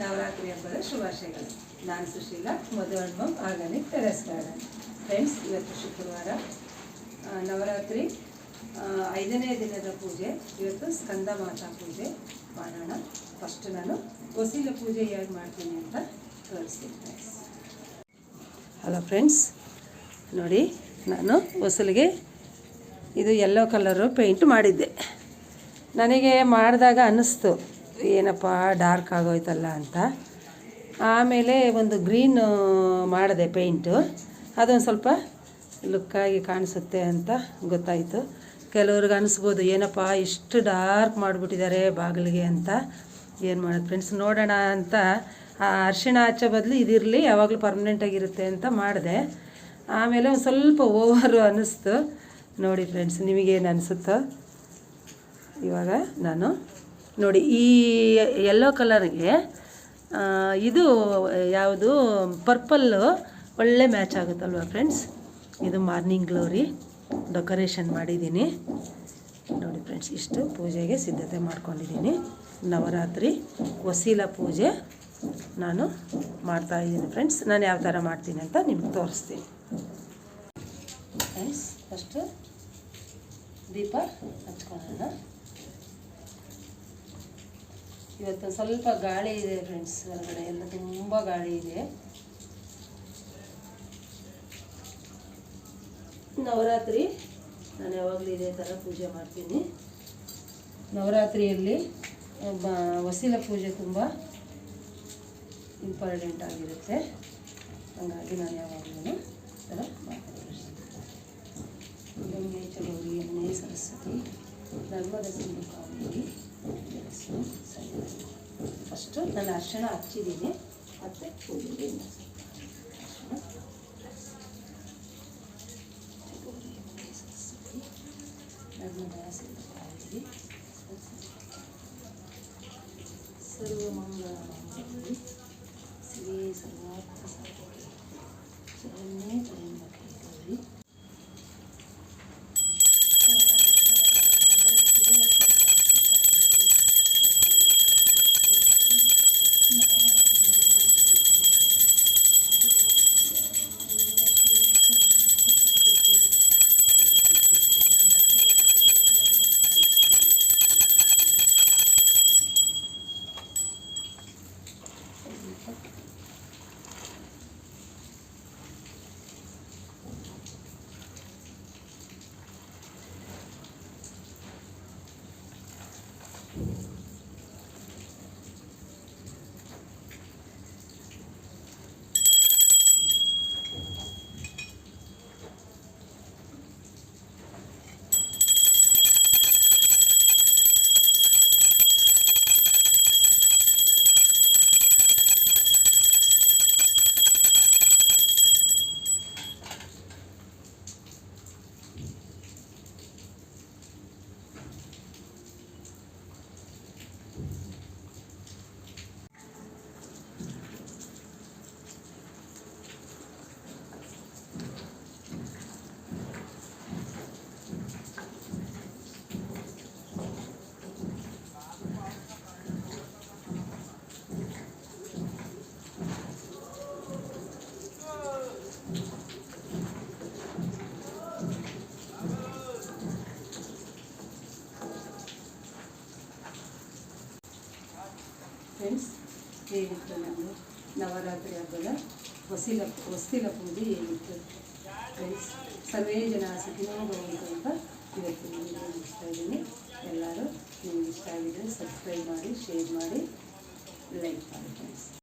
ನವರಾತ್ರಿ ಹಬ್ಬದ ಶುಭಾಶಯಗಳು. ನಾನು ಸುಶೀಲಾ, ಮಧು ಆರ್ಗಾನಿಕ್ ಟೆರೆಸ್ ಗಾರ್ಡನ್. ಫ್ರೆಂಡ್ಸ್, ಇವತ್ತು ಶುಕ್ರವಾರ, ನವರಾತ್ರಿ 5ನೇ ದಿನದ ಪೂಜೆ. ಇವತ್ತು ಸ್ಕಂದ ಮಾತಾ ಪೂಜೆ ಮಾಡೋಣ. ಫಸ್ಟ್ ನಾನು ವಸೀಲ ಪೂಜೆ ಹೇಗೆ ಮಾಡ್ತೀನಿ ಅಂತ ತೋರಿಸ್ತೀನಿ ಫ್ರೆಂಡ್ಸ್. ಹಲೋ ಫ್ರೆಂಡ್ಸ್, ನೋಡಿ, ನಾನು ವಸೂಲಿಗೆ ಇದು ಯೆಲ್ಲೋ ಕಲರು ಪೇಂಟ್ ಮಾಡಿದ್ದೆ. ನನಗೆ ಮಾಡಿದಾಗ ಅನ್ನಿಸ್ತು, ಏನಪ್ಪ ಡಾರ್ಕ್ ಆಗೋಯ್ತಲ್ಲ ಅಂತ. ಆಮೇಲೆ ಒಂದು ಗ್ರೀನ್ ಮಾಡಿದೆ ಪೇಂಟು, ಅದೊಂದು ಸ್ವಲ್ಪ ಲುಕ್ಕಾಗಿ ಕಾಣಿಸುತ್ತೆ ಅಂತ ಗೊತ್ತಾಯಿತು. ಕೆಲವ್ರಿಗೆ ಅನಿಸ್ಬೋದು, ಏನಪ್ಪ ಇಷ್ಟು ಡಾರ್ಕ್ ಮಾಡಿಬಿಟ್ಟಿದ್ದಾರೆ ಬಾಗಿಲಿಗೆ ಅಂತ. ಏನು ಮಾಡೋದು ಫ್ರೆಂಡ್ಸ್, ನೋಡೋಣ ಅಂತ ಆ ಅರಿಶಿಣ ಹಚ್ಚೋ ಬದಲು ಇದಿರಲಿ, ಯಾವಾಗಲೂ ಪರ್ಮನೆಂಟಾಗಿರುತ್ತೆ ಅಂತ ಮಾಡಿದೆ. ಆಮೇಲೆ ಒಂದು ಸ್ವಲ್ಪ ಓವರು ಅನ್ನಿಸ್ತು. ನೋಡಿ ಫ್ರೆಂಡ್ಸ್, ನಿಮಗೇನು ಅನಿಸುತ್ತೋ ಇವಾಗ ನಾನು ನೋಡಿ, ಈ ಯೆಲ್ಲೋ ಕಲರ್ಗೆ ಇದು ಯಾವುದು ಪರ್ಪಲ್ಲು ಒಳ್ಳೆ ಮ್ಯಾಚ್ ಆಗುತ್ತಲ್ವ ಫ್ರೆಂಡ್ಸ್. ಇದು ಮಾರ್ನಿಂಗ್ ಗ್ಲೋರಿ ಡೆಕೋರೇಷನ್ ಮಾಡಿದ್ದೀನಿ. ನೋಡಿ ಫ್ರೆಂಡ್ಸ್, ಇಷ್ಟು ಪೂಜೆಗೆ ಸಿದ್ಧತೆ ಮಾಡ್ಕೊಂಡಿದ್ದೀನಿ. ನವರಾತ್ರಿ ವಸೀಲ ಪೂಜೆ ನಾನು ಮಾಡ್ತಾಯಿದ್ದೀನಿ ಫ್ರೆಂಡ್ಸ್. ನಾನು ಯಾವ ಥರ ಮಾಡ್ತೀನಿ ಅಂತ ನಿಮ್ಗೆ ತೋರಿಸ್ತೀನಿ ಫ್ರೆಂಡ್ಸ್. ಫಸ್ಟು ದೀಪ ಹಚ್ಕೊಳ್ಳೋಣ. ಇವತ್ತು ಸ್ವಲ್ಪ ಗಾಳಿ ಇದೆ ಫ್ರೆಂಡ್ಸ್, ಹೊರಗಡೆ ಎಲ್ಲ ತುಂಬ ಗಾಳಿ ಇದೆ. ನವರಾತ್ರಿ ನಾನು ಯಾವಾಗಲೂ ಇದೇ ಥರ ಪೂಜೆ ಮಾಡ್ತೀನಿ. ನವರಾತ್ರಿಯಲ್ಲಿ ವಸೀಲ ಪೂಜೆ ತುಂಬ ಇಂಪಾರ್ಟೆಂಟ್ ಆಗಿರುತ್ತೆ. ಹಾಗಾಗಿ ನಾನು ಯಾವಾಗಲೂ ಥರ ಮಾಡ್ತೀನಿ. ಗಂಗೆ ಚಲೋರಿ, ಎಣ್ಣೆ ಸರಸ್ವತಿ, ಧರ್ಮದ ಸಿಂಧು ಕಾವೇರಿ. ಫಸ್ಟು ನಾನು ಅರಿಶಿಣ ಹಚ್ಚಿದ್ದೀನಿ, ಮತ್ತು ಪೂಜೆಗೆ ನರ್ಮದಾ ಸಿಂಧು ಕಾವೇರಿ ಸರ್ವಮಂಗಳ ಮಂಗಳಿ ಶಿವೇ ಸರ್ವಾರ್ಥ ಸಾಧಕೆ ಶರಣ್ಯೇ ತ್ರ್ಯಂಬಕೆ ಗೌರಿ. ಫ್ರೆಂಡ್ಸ್, ಹೇಗಿತ್ತು ನಾನು ನವರಾತ್ರಿ ಹಬ್ಬದ ವಸೀಲ ಪೂಜೆ ಹೇಗಿತ್ತು ಫ್ರೆಂಡ್ಸ್? ಸರ್ವೇ ಜನ ಸುಖಿನೋ ಭವಂತು ಅಂತ ಇವತ್ತು ನಿಮಗೆ ಇಷ್ಟ ಇದ್ದೀನಿ. ಎಲ್ಲರೂ ನಿಮ್ಗೆ ಇಷ್ಟ ಆಗಿದ್ದರೆ ಸಬ್ಸ್ಕ್ರೈಬ್ ಮಾಡಿ, ಶೇರ್ ಮಾಡಿ, ಲೈಕ್ ಮಾಡಿ ಫ್ರೆಂಡ್ಸ್.